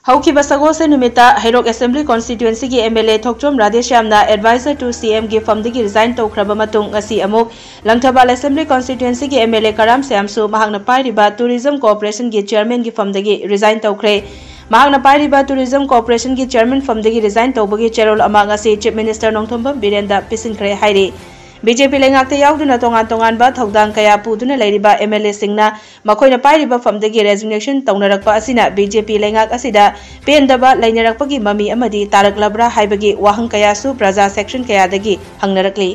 हौखिबा सगोसे नुमिता हैरोक assembly constituency की MLA थोक्चोम राधेश्यामना adviser to CM की फमदगी resign तौखरबा मतुंग असी अमुक लंगथबाल असेंबली कॉन्स्टिट्यूएंसी की MLA कराम श्यामसु महांगना पाइरिबा टूरिज्म कॉर्पोरेशन की चेयरमैन की फमदगी रिजाइन तौखरे महांगना पाइरिबा टूरिज्म कॉर्पोरेशन की चेयरमैन फमदगी रिजाइन तौबगी चेरोल अमांग असी चीफ मिनिस्टर नोंथोंबम बीरेंदा पिसिनखरे हाइरि BJP लेंगाक्ते याउदुना तोंगान तोंगानबा थौदांग कया पुदुना लैरिबा MLA सिंगना मखोइना पाइरिबा फमदगी रेजिग्नेशन तौनरकपा असिना BJP लेंगाक असिदा पेंदबा लैनरकपगी ममी अमदी तारकलब्रा हाइबगी वाहंग कयासु प्रजा सेक्शन कयादगी हंगनरकली।